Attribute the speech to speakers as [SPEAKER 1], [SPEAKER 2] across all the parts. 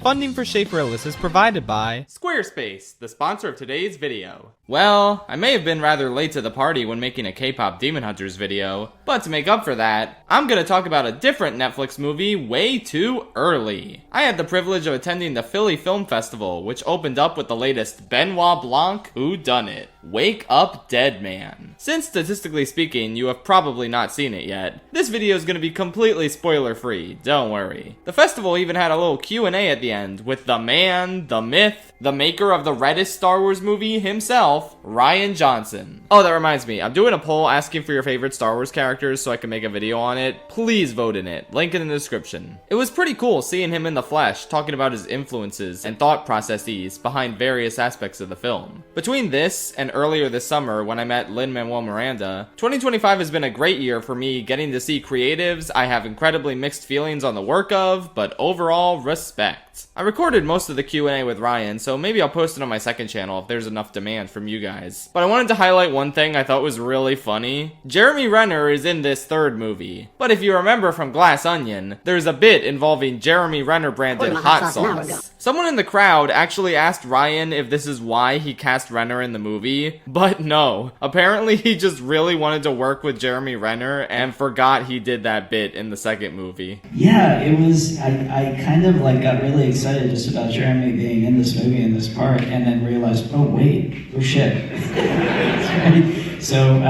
[SPEAKER 1] Funding for Shaperillis is provided by
[SPEAKER 2] Squarespace, the sponsor of today's video. Well, I may have been rather late to the party when making a K-pop Demon Hunters video, but to make up for that, I'm gonna talk about a different Netflix movie way too early. I had the privilege of attending the Philly Film Festival, which opened up with the latest Benoit Blanc whodunit, Wake Up Dead Man. Since statistically speaking, you have probably not seen it yet, this video is gonna be completely spoiler-free, don't worry. The festival even had a little Q&A at the end with the man, the myth, the maker of the reddest Star Wars movie himself, Rian Johnson. Oh, that reminds me, I'm doing a poll asking for your favorite Star Wars characters so I can make a video on it. Please vote in it, link in the description. It was pretty cool seeing him in the flesh, talking about his influences and thought processes behind various aspects of the film. Between this and earlier this summer when I met Lin-Manuel Miranda, 2025 has been a great year for me getting to see creatives I have incredibly mixed feelings on the work of, but overall respect. I recorded most of the Q&A with Ryan, so maybe I'll post it on my second channel if there's enough demand from you guys. But I wanted to highlight one thing I thought was really funny. Jeremy Renner is in this third movie. But if you remember from Glass Onion, there's a bit involving Jeremy Renner branded hot sauce. Someone in the crowd actually asked Ryan if this is why he cast Renner in the movie, but no. Apparently he just really wanted to work with Jeremy Renner and forgot he did that bit in the second movie.
[SPEAKER 3] Yeah, it was, I kind of like got really excited just about Jeremy being in this movie, in this part, and then realized, oh wait, oh shit. So,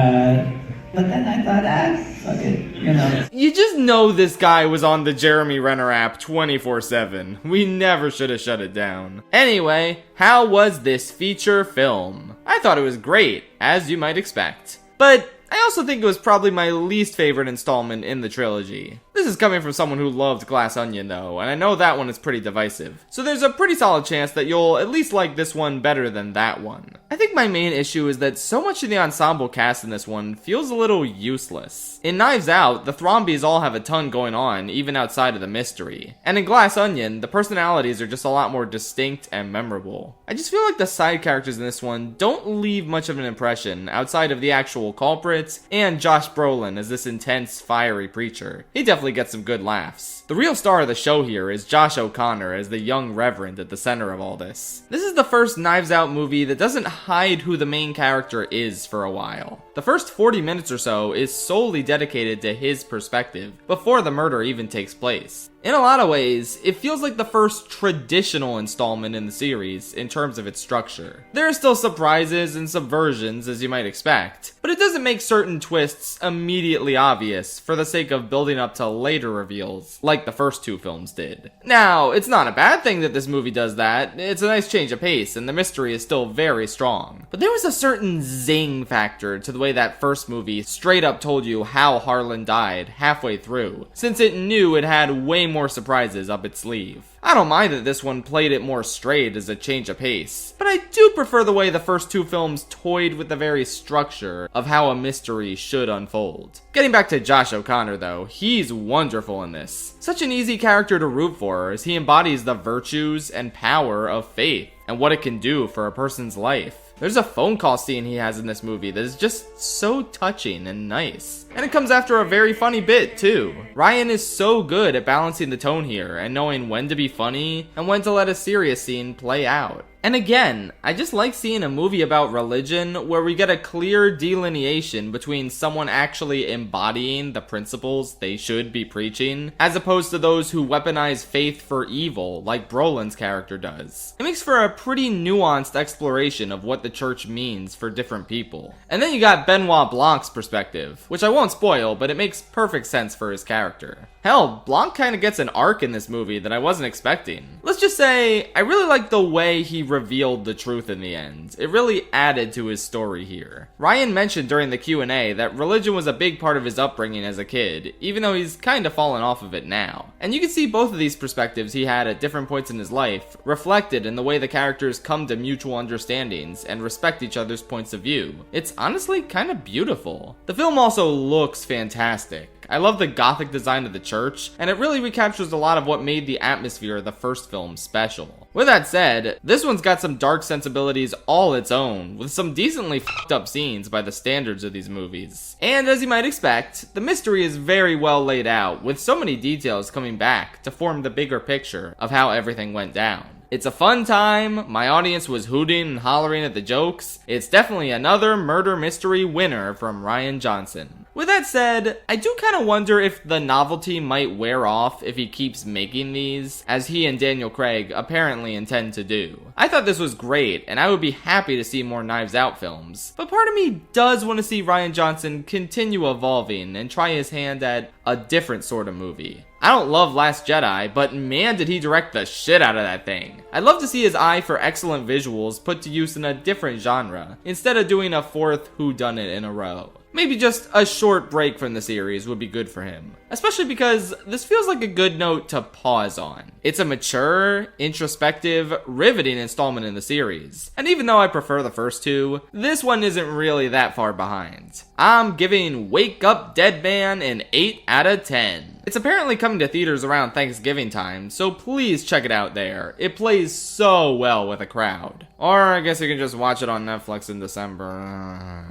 [SPEAKER 3] but then I thought, fuck it, you know.
[SPEAKER 2] You just know this guy was on the Jeremy Renner app 24/7. We never should have shut it down. Anyway, how was this feature film? I thought it was great, as you might expect. But I also think it was probably my least favorite installment in the trilogy. This is coming from someone who loved Glass Onion though, and I know that one is pretty divisive. So there's a pretty solid chance that you'll at least like this one better than that one. I think my main issue is that so much of the ensemble cast in this one feels a little useless. In Knives Out, the Thrombies all have a ton going on, even outside of the mystery. And in Glass Onion, the personalities are just a lot more distinct and memorable. I just feel like the side characters in this one don't leave much of an impression outside of the actual culprits and Josh Brolin as this intense, fiery preacher. He definitely gets some good laughs. The real star of the show here is Josh O'Connor as the young reverend at the center of all this. This is the first Knives Out movie that doesn't hide who the main character is for a while. The first 40 minutes or so is solely dedicated to his perspective, before the murder even takes place. In a lot of ways, it feels like the first traditional installment in the series in terms of its structure. There are still surprises and subversions as you might expect, but it doesn't make certain twists immediately obvious for the sake of building up to later reveals, like the first two films did. Now, it's not a bad thing that this movie does that, it's a nice change of pace and the mystery is still very strong. But there was a certain zing factor to the way that first movie straight up told you how Harlan died halfway through, since it knew it had way more surprises up its sleeve. I don't mind that this one played it more straight as a change of pace, but I do prefer the way the first two films toyed with the very structure of how a mystery should unfold. Getting back to Josh O'Connor though, he's wonderful in this. Such an easy character to root for as he embodies the virtues and power of faith and what it can do for a person's life. There's a phone call scene he has in this movie that is just so touching and nice. And it comes after a very funny bit, too. Ryan is so good at balancing the tone here and knowing when to be funny and when to let a serious scene play out. And again, I just like seeing a movie about religion where we get a clear delineation between someone actually embodying the principles they should be preaching, as opposed to those who weaponize faith for evil, like Brolin's character does. It makes for a pretty nuanced exploration of what the church means for different people. And then you got Benoit Blanc's perspective, which I won't spoil, but it makes perfect sense for his character. Hell, Blanc kinda gets an arc in this movie that I wasn't expecting. Let's just say, I really like the way he revealed the truth in the end. It really added to his story here. Ryan mentioned during the Q&A that religion was a big part of his upbringing as a kid, even though he's kinda fallen off of it now. And you can see both of these perspectives he had at different points in his life reflected in the way the characters come to mutual understandings and respect each other's points of view. It's honestly kinda beautiful. The film also looks fantastic. I love the gothic design of the church, and it really recaptures a lot of what made the atmosphere of the first film special. With that said, this one's got some dark sensibilities all its own, with some decently fucked up scenes by the standards of these movies. And as you might expect, the mystery is very well laid out, with so many details coming back to form the bigger picture of how everything went down. It's a fun time, my audience was hooting and hollering at the jokes. It's definitely another murder mystery winner from Rian Johnson. With that said, I do kind of wonder if the novelty might wear off if he keeps making these, as he and Daniel Craig apparently intend to do. I thought this was great, and I would be happy to see more Knives Out films, but part of me does want to see Rian Johnson continue evolving and try his hand at a different sort of movie. I don't love Last Jedi, but man did he direct the shit out of that thing. I'd love to see his eye for excellent visuals put to use in a different genre, instead of doing a fourth whodunit in a row. Maybe just a short break from the series would be good for him, especially because this feels like a good note to pause on. It's a mature, introspective, riveting installment in the series, and even though I prefer the first two, this one isn't really that far behind. I'm giving Wake Up Dead Man an 8 out of 10. It's apparently coming to theaters around Thanksgiving time, so please check it out there. It plays so well with a crowd. Or I guess you can just watch it on Netflix in December.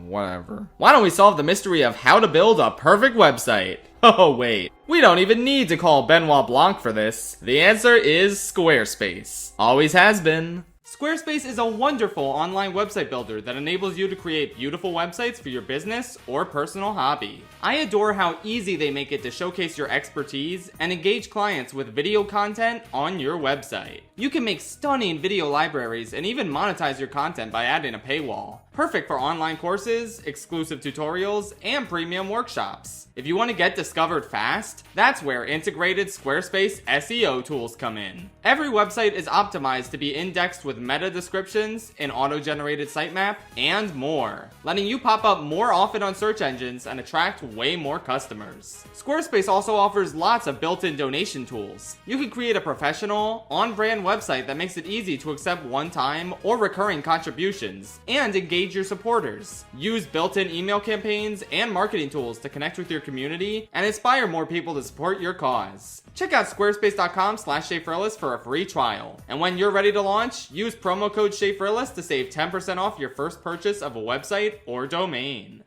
[SPEAKER 2] Whatever. Why don't we solve the mystery of how to build a perfect website? Oh wait, we don't even need to call Benoit Blanc for this. The answer is Squarespace. Always has been. Squarespace is a wonderful online website builder that enables you to create beautiful websites for your business or personal hobby. I adore how easy they make it to showcase your expertise and engage clients with video content on your website. You can make stunning video libraries and even monetize your content by adding a paywall. Perfect for online courses, exclusive tutorials, and premium workshops. If you want to get discovered fast, that's where integrated Squarespace SEO tools come in. Every website is optimized to be indexed with meta descriptions, an auto-generated sitemap, and more, letting you pop up more often on search engines and attract way more customers. Squarespace also offers lots of built-in donation tools. You can create a professional, on-brand website that makes it easy to accept one-time or recurring contributions, and engage your supporters. Use built-in email campaigns and marketing tools to connect with your community and inspire more people to support your cause. Check out squarespace.com/ShaeFrillis for a free trial. And when you're ready to launch, use promo code ShaeFrillis to save 10% off your first purchase of a website or domain.